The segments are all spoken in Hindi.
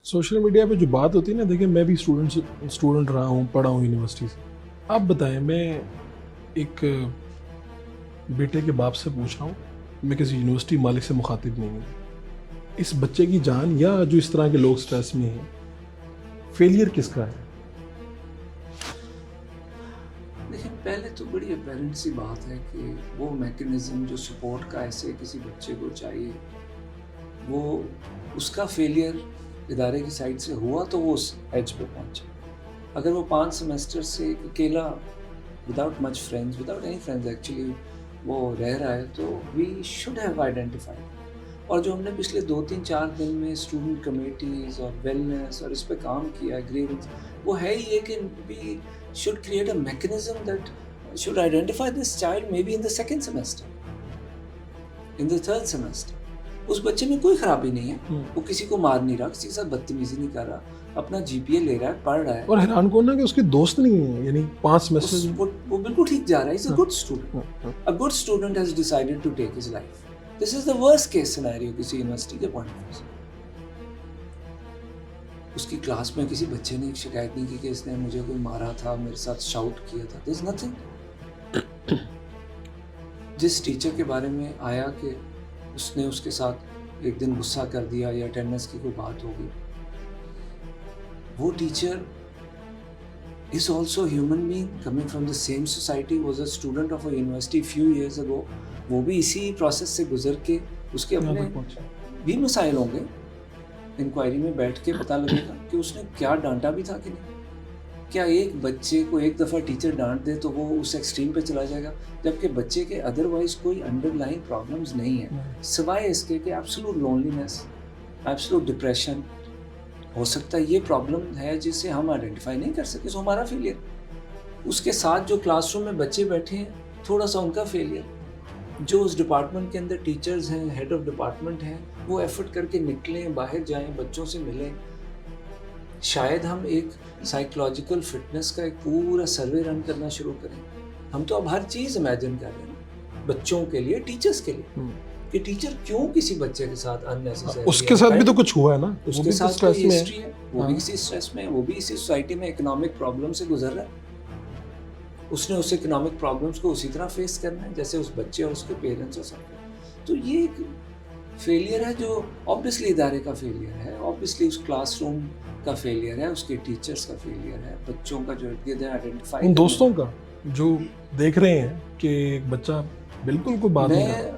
सोशल मीडिया पे जो बात होती है ना, देखिए मैं भी स्टूडेंट रहा हूँ, पढ़ा हूँ यूनिवर्सिटी से। आप बताएं, मैं एक बेटे के बाप से पूछ रहा हूँ, मैं किसी यूनिवर्सिटी मालिक से मुखातिब नहीं हूँ। इस बच्चे की जान या जो इस तरह के लोग स्ट्रेस में हैं, फेलियर किसका है? देखिए, पहले तो बड़ी अपैरेंट सी बात है कि वो मैकेनिज्म जो सपोर्ट का ऐसे किसी बच्चे को चाहिए, वो उसका फेलियर इदारे की साइड से हुआ तो वो उस एज पे पहुंचा। अगर वो 5 सेमेस्टर से अकेला, without much friends, without any friends actually वो रह रहा है, तो वी शुड हैव आइडेंटिफाइड। और जो हमने पिछले 2-3-4 दिन में स्टूडेंट कमेटीज और वेलनेस और इस पे काम किया, ग्रीवेंस, वो है ही ये कि we should create a mechanism that should identify this child may be in the second semester, in the third semester. उस बच्चे में कोई खराबी नहीं है, वो किसी को मार नहीं रहा, किसी के साथ बदतमीजी नहीं कर रहा, अपना जीपीए ले रहा है, पढ़ रहा है और हैरान कौन ना कि उसके दोस्त नहीं है, यानी 5 सेमेस्टर वो बिल्कुल ठीक जा रहा है। Is a good student, a good student has decided to take his life. This is the worst case scenario किसी यूनिवर्सिटी के पॉइंट ऑफ व्यू से। उसकी क्लास में किसी बच्चे ने एक शिकायत नहीं की कि इसने मुझे कोई मारा था, मेरे साथ शाउट किया था, दिस नथिंग। जिस टीचर के बारे में आया कि उसने उसके साथ एक दिन गुस्सा कर दिया या अटेंडेंस की कोई बात होगी, वो teacher is also a human being coming from the same society, was a student of a university few years ago. वो भी इसी प्रोसेस से गुजर के उसके अपने भी मसाइल होंगे। इंक्वायरी में बैठ के पता लगेगा कि उसने क्या डांटा भी था कि नहीं। क्या एक बच्चे को एक दफ़ा टीचर डांट दे तो वो उस एक्सट्रीम पे चला जाएगा, जबकि बच्चे के अदरवाइज कोई अंडरलाइन प्रॉब्लम्स नहीं है, सिवाय इसके कि एब्सोल्यूट लोनलीनेस, एब्सोल्यूट डिप्रेशन। हो सकता है ये प्रॉब्लम है जिसे हम आइडेंटिफाई नहीं कर सके, तो हमारा फेलियर। उसके साथ जो क्लासरूम में बच्चे बैठे हैं, थोड़ा सा उनका फेलियर। जो उस डिपार्टमेंट के अंदर टीचर्स हैं, हेड ऑफ डिपार्टमेंट हैं, वो एफर्ट करके निकलें, बाहर जाएं, बच्चों से मिलें। शायद हम एक साइकोलॉजिकल फिटनेस का एक पूरा सर्वे रन करना शुरू करें। हम तो अब हर चीज़ इमेजिन कर रहे हैं बच्चों के लिए, टीचर्स के लिए, कि टीचर क्यों किसी बच्चे के साथ अननेसेसरी। उसके साथ भी तो कुछ हुआ है ना, उसके साथ कोई हिस्ट्री है, वो भी किसी स्ट्रेस में है, वो भी इसी सोसाइटी में इकोनॉमिक प्रॉब्लम से गुजर रहा है। उसने उस इकोनॉमिक प्रॉब्लम्स को उसी तरह फेस करना है जैसे उस बच्चे और उसके पेरेंट्स और सब। तो ये एक फेलियर है जो ऑब्वियसली इदारे का फेलियर है, ऑब्वियसली उस क्लासरूम का फेलियर है, उसके टीचर्स का फेलियर है, बच्चों का जो आइडेंटिफाई, उन दोस्तों का जो देख रहे हैं कि एक बच्चा बिल्कुल कोई बात नहीं कर।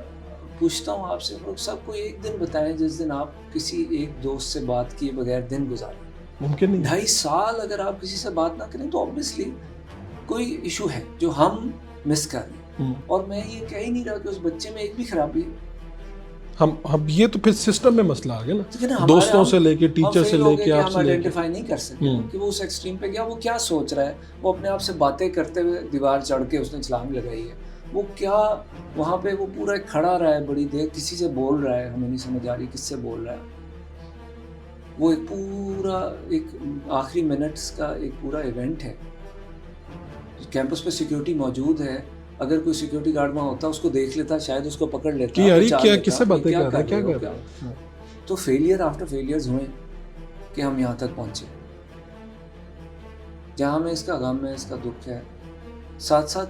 पूछता हूँ आपसे, लोग सबको एक दिन बताएं जिस दिन आप किसी एक दोस्त से बात किए बगैर दिन गुजारें। मुमकिन नहीं। 2.5 साल अगर आप किसी से बात ना करें तो ऑब्वियसली कोई इशू है जो हम मिस कर रहे हैं। और मैं ये कह ही नहीं रहा कि उस बच्चे में एक भी खराबी है। हम ये तो फिर सिस्टम में मसला आ गया ना, दोस्तों से लेके टीचर से लेके आप आइडेंटिफाई नहीं कर सकते कि वो उस एक्सट्रीम पे गया, वो क्या सोच रहा है। वो अपने आप से बातें करते हुए दीवार चढ़ के उसने छलांग लगाई है, वो क्या वहाँ पे वो पूरा खड़ा रहा है बड़ी देर, किसी से बोल रहा है, हमें नहीं समझ आ रही किससे बोल रहा है। वो एक पूरा एक आखिरी मिनट्स का एक पूरा इवेंट है। कैंपस पे सिक्योरिटी मौजूद है, अगर कोई सिक्योरिटी गार्ड वहाँ होता उसको देख लेता, शायद उसको पकड़ लेता कि यार क्या किससे बातें कर रहा है, क्या कर रहा है। तो फेलियर आफ्टर फेलियर्स हुए कि हम यहाँ तक पहुँचे, जहाँ हमें इसका गम है, इसका दुख है। साथ साथ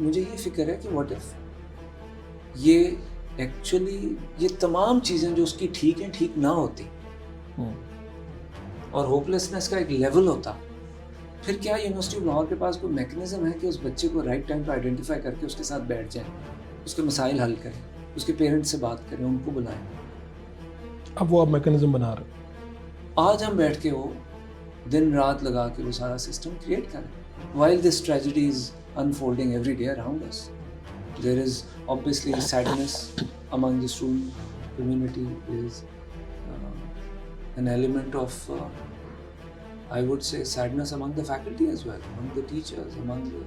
मुझे ये फिक्र है कि व्हाट इफ ये एक्चुअली ये तमाम चीज़ें जो उसकी ठीक हैं ठीक ना होती और होपलेसनेस का एक लेवल होता, फिर क्या यूनिवर्सिटी ऑफ लाहौर के पास कोई मैकेनिज्म है कि उस बच्चे को राइट टाइम पर आइडेंटिफाई करके उसके साथ बैठ जाएं, उसके मसाइल हल करें, उसके पेरेंट्स से बात करें, उनको बुलाएं। अब वो आप मैकेनिज्म बना रहे हैं। आज हम बैठ के वो दिन रात लगा के वो सारा सिस्टम क्रिएट करें। While this tragedy is unfolding every day around us, there is obviously sadness among the student community, is an element of I would say sadness among the faculty as well, among the teachers, among the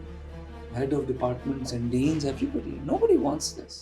head of departments and deans, everybody. Nobody wants this.